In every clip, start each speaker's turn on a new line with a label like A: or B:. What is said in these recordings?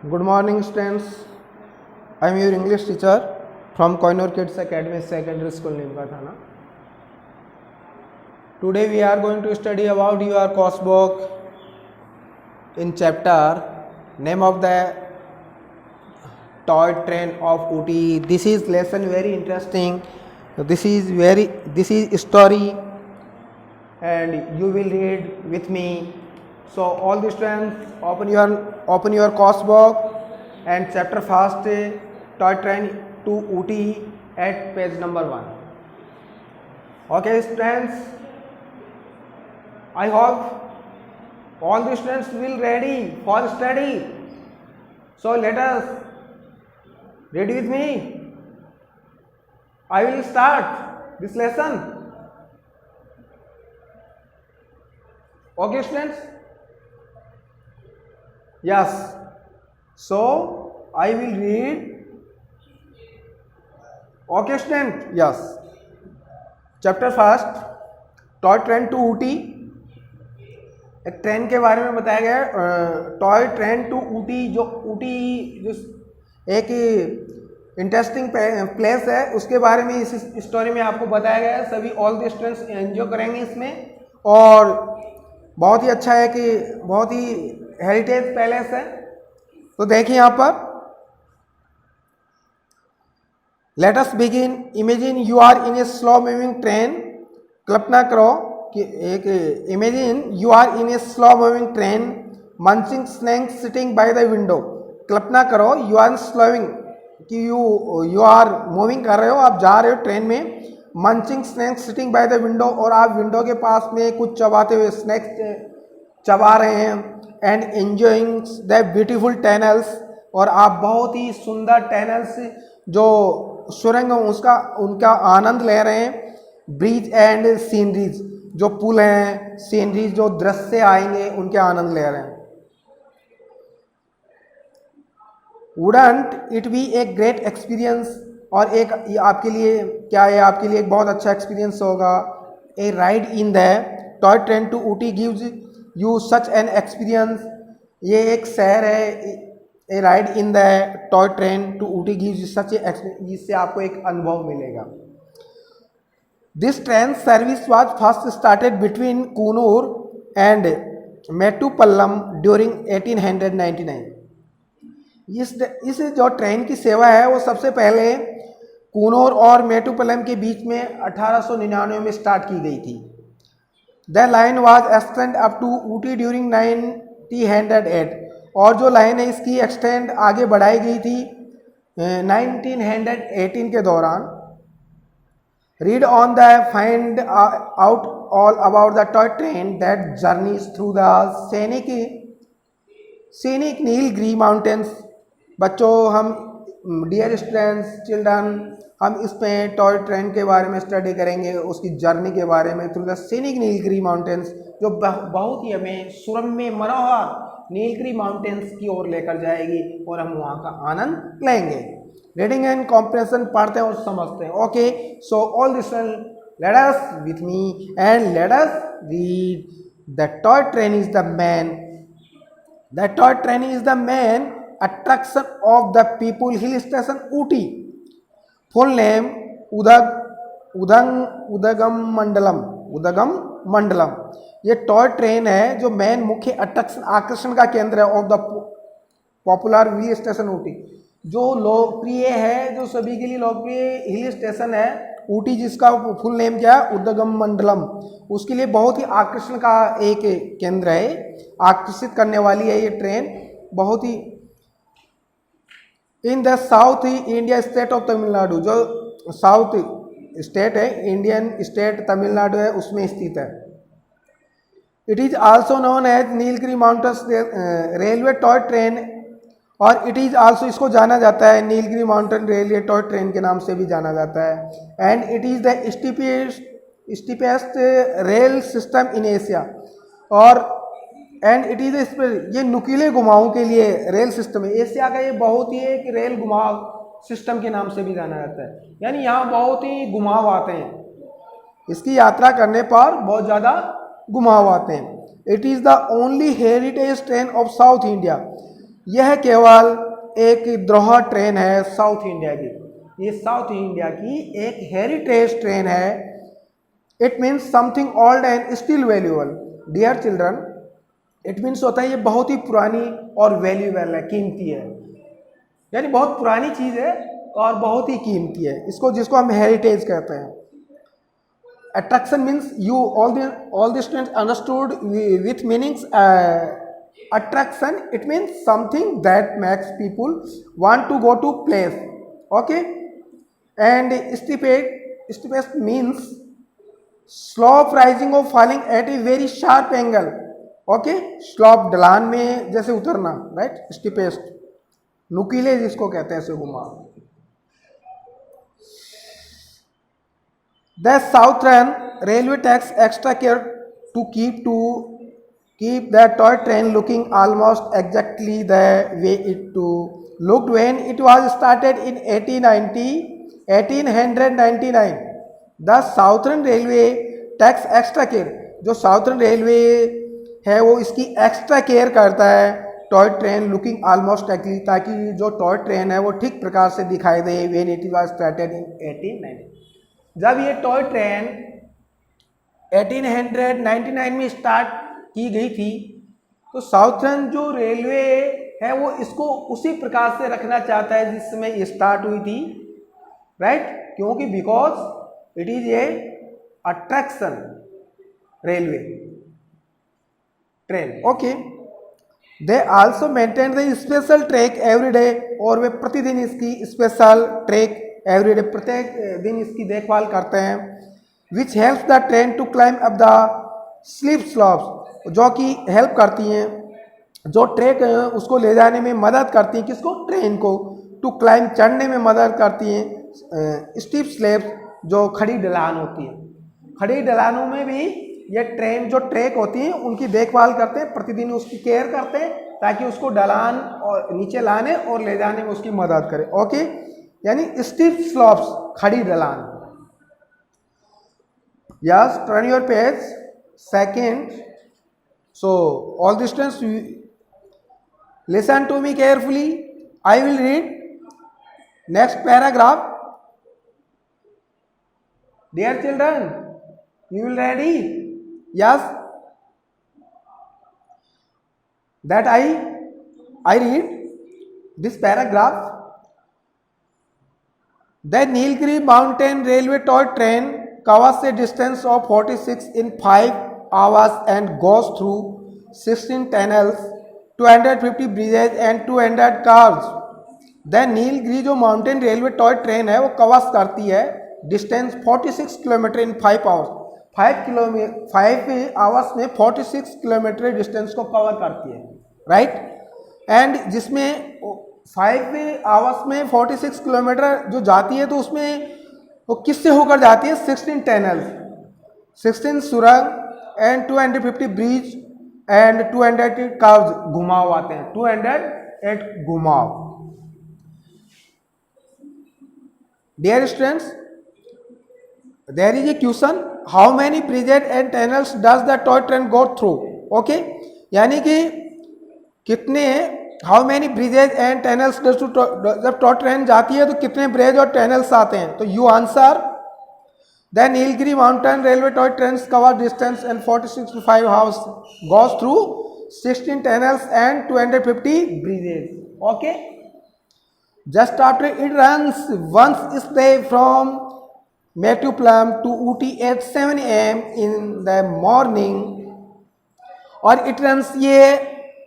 A: Good morning, students. I am your English teacher from Koinur Kids Academy Secondary School, Nimkathana. Today we are going to study about your course book in chapter name of the toy train of Ooty. This is lesson very interesting. This is story, and you will read with me. So all the students open your course book and chapter first toy train to Ooty at page number 1. Okay students, I hope all the students will ready for study. So let us ready with me. I will start this lesson. Okay students? Yes. So I will read. Okay student? Yes. Chapter first, toy train to Ooty. एक train के बारे में बताया गया है, toy train to Ooty. जो एक interesting place है, उसके बारे में इस स्टोरी में आपको बताया गया है. सभी ऑल द स्टूडेंट्स एंजॉय करेंगे इसमें. और बहुत ही अच्छा है कि बहुत ही हेरिटेज पैलेस है. तो देखिए यहाँ पर, let us begin. Imagine you are in a slow moving train. कल्पना करो कि एक imagine you are in a slow moving train munching snacks sitting by the window. कल्पना करो यू आर स्लोइंग कि यू आर मूविंग कर रहे हो, आप जा रहे हो ट्रेन में. Munching snacks sitting by the window, और आप विंडो के पास में कुछ चबाते हुए स्नैक्स चबा रहे हैं. And enjoying the beautiful tunnels, और आप बहुत ही सुंदर टनल्स जो सुरंग उनका आनंद ले रहे हैं. ब्रिज एंड सीनरीज, जो पुल हैं, सीनरीज जो दृश्य आएंगे उनके आनंद ले रहे हैं. Wouldn't it be a great experience, और एक आपके लिए क्या है, आपके लिए एक बहुत अच्छा एक्सपीरियंस होगा. A ride in the toy train to Ooty gives you such an experience. ये एक शहर है. A ride in the toy train to Ooty gives such a experience, जिससे आपको एक अनुभव मिलेगा. This train service was first started between Coonoor and Mettupalayam during 1899. इस जो ट्रेन की सेवा है वो सबसे पहले कूनूर और मेट्टुपल्लम के बीच में 1899 में स्टार्ट की गई थी. The line was extended up to Ooty during 1908, और जो लाइन है इसकी एक्सटेंड आगे बढ़ाई गई थी 1918 के दौरान. Read on the find out all about the toy train that journeys through the scenic Nilgiri mountains. बच्चों, हम डियर स्टूडेंट्स, चिल्ड्रन, हम इसमें टॉय ट्रेन के बारे में स्टडी करेंगे, उसकी जर्नी के बारे में through the scenic Nilgiri mountains, जो बहुत ही हमें सुरम्य मनोहर नीलगिरी माउंटेन्स की ओर लेकर जाएगी और हम वहाँ का आनंद लेंगे. रीडिंग एंड कॉम्प्रिहेंशन पढ़ते हैं और समझते हैं. Okay, so all this let us with me and let us read. The toy train is the man. The toy train is the man attraction of the people hill station Ooty. Full name उदगम मंडलम. ये toy train है जो main मुख्य आकर्षण का केंद्र है of the popular hill station Ooty. जो लोकप्रिय है, जो सभी के लिए लोकप्रिय हिल स्टेशन है ऊटी, जिसका फुल नेम क्या है, उदगम मंडलम. उसके लिए बहुत ही आकर्षण का एक केंद्र है, आकर्षित करने वाली है ये ट्रेन. बहुत ही in the south India state of Tamil Nadu, जो साउथ स्टेट है, इंडियन स्टेट तमिलनाडु है, उसमें स्थित है. It is also known as Nilgiri mountains railway toy train, और इट इज आल्सो, इसको जाना जाता है Nilgiri mountain railway toy train के नाम से भी जाना जाता है. And it is the steepest rail system in Asia, और एंड इट इज ये नुकीले घुमावों के लिए रेल सिस्टम है. एशिया का ये बहुत ही एक रेल घुमाव सिस्टम के नाम से भी जाना जाता है, यानी यहाँ बहुत ही घुमाव आते हैं. इसकी यात्रा करने पर बहुत ज़्यादा घुमाव आते हैं. It is the only heritage train of South India. यह केवल एक द्रोह ट्रेन है साउथ इंडिया की, ये साउथ इंडिया की एक हेरिटेज ट्रेन है। It means something old and still valuable. Dear children, it means होता है ये बहुत ही पुरानी और वैल्यूएबल है, कीमती है, यानी बहुत पुरानी चीज़ है और बहुत ही कीमती है, इसको जिसको हम हेरिटेज कहते हैं। Attraction means you all the students understood with meanings. Attraction, it means something that makes people want to go to place. Okay, and steepest means slope rising or falling at a very sharp angle. Okay, slope ढलान में जैसे उतरना, right? Steepest, नुकीले जिसको कहते हैं, से घुमा। The Southern Railway takes extra care to keep the toy train looking almost exactly the way it looked when it was started in 1899. The Southern Railway takes extra care. जो Southern Railway है वो इसकी extra care करता है toy train looking almost actually, ताकि जो toy train है वो ठीक प्रकार से दिखाई दे when it was started in 1899। जब ये टॉय ट्रेन 1899 में स्टार्ट की गई थी तो साउथर्न जो रेलवे है वो इसको उसी प्रकार से रखना चाहता है जिस समय ये स्टार्ट हुई थी, राइट? क्योंकि because it is a attraction railway train. Okay, they also maintain the special track every day, और वे प्रतिदिन इसकी स्पेशल ट्रैक एवरीडे प्रत्येक दिन इसकी देखभाल करते हैं। Which helps the train to climb up the slip slopes, जो कि हेल्प करती हैं, जो ट्रैक उसको ले जाने में मदद करती हैं, किसको? ट्रेन को। टू क्लाइंब, चढ़ने में मदद करती हैं। स्टीप स्लैब्स, जो खड़ी ढलान होती है, खड़ी ढलानों में भी ये ट्रेन जो ट्रैक होती हैं उनकी देखभाल करते हैं, प्रतिदिन उसकी केयर करते हैं ताकि उसको ढलान और नीचे लाने और ले जाने में उसकी मदद करें। ओके, यानी स्टीप स्लॉप्स, खड़ी ढलान। Yes, turn your page second. So all the students listen to me carefully, I will read next paragraph. Dear children, you will ready? Yes, that I read this paragraph. The Nilgiri Mountain Railway toy train covers a distance of 46 in 5 hours and goes through 16 tunnels, 250 bridges and 200 cars. The Nilgiri जो mountain railway toy train है वो covers करती है distance 46 kilometre इन 5 hours. 5 hours में 46 kilometre distance को cover करती है, right? And जिसमें 5 आवर्स में 46 किलोमीटर जो जाती है तो उसमें वो किससे होकर जाती है? 16 टनल्स, 16 सुरंग एंड 250 ब्रिज एंड 200 कर्व्स, घुमाव आते हैं, 208 घुमाव। Dear students, there is a question, how many bridges and tunnels does the toy train go through? Okay, यानी कि कितने, how many bridges and tunnels does to, जब टॉय ट्रेन जाती है तो कितने ब्रिज और टनल्स आते हैं? तो you answer the Nilgiri mountain railway toy train cover distance and 46 to 5 hours, goes through 16 tunnels and 250 bridges. Okay, just after it runs once a day from Metupalam to Ooty at 7 AM in the morning, और it runs ये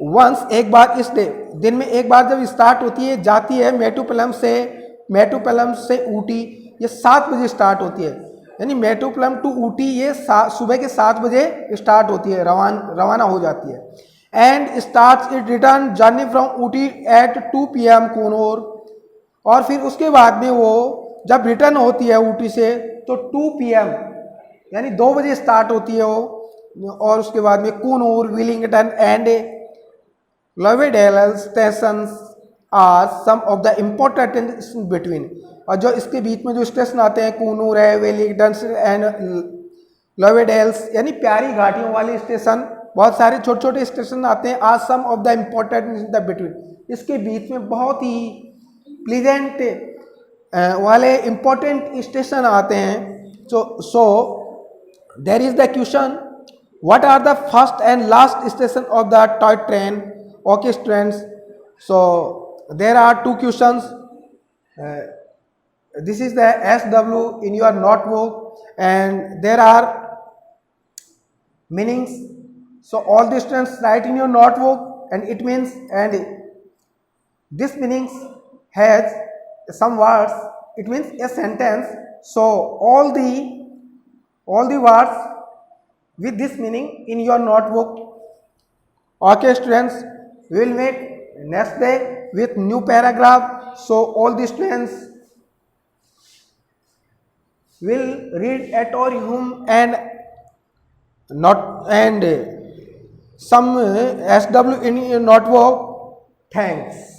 A: once, एक बार इस day, दिन में एक बार जब start होती है, जाती है मेटुपलम से ऊटी, ये 7 बजे स्टार्ट होती है, यानी मेटुपलम टू ऊटी ये सुबह के 7 बजे स्टार्ट होती है, रवाना हो जाती है। And starts it return journey from Ooty at 2 PM Coonoor, और फिर उसके बाद में वो जब रिटर्न होती है ऊटी से तो 2 PM यानी 2 बजे स्टार्ट होती है वो, और उसके बाद में Coonoor, Wellington and Lovedale stations are some of the important station between, और जो इसके बीच में जो स्टेशन आते हैं, कूनूर है, विलिंगटन एंड लवेडेल्स, यानी प्यारी घाटियों वाले स्टेशन, बहुत सारे छोटे छोटे स्टेशन आते हैं। Are some of the important in the between, इसके बीच में बहुत ही प्लीजेंट वाले इम्पोर्टेंट स्टेशन आते हैं. So there is the question, what are the first and last station of the toy train? Okay students, so there are two questions. This is the SW in your notebook and there are meanings. So all the students write in your notebook and it means, and this meanings has some words, it means a sentence. So all the words with this meaning in your notebook. Okay students, we will meet next day with new paragraph. So all the students will read at your home and not and some SW in your notebook. Thanks.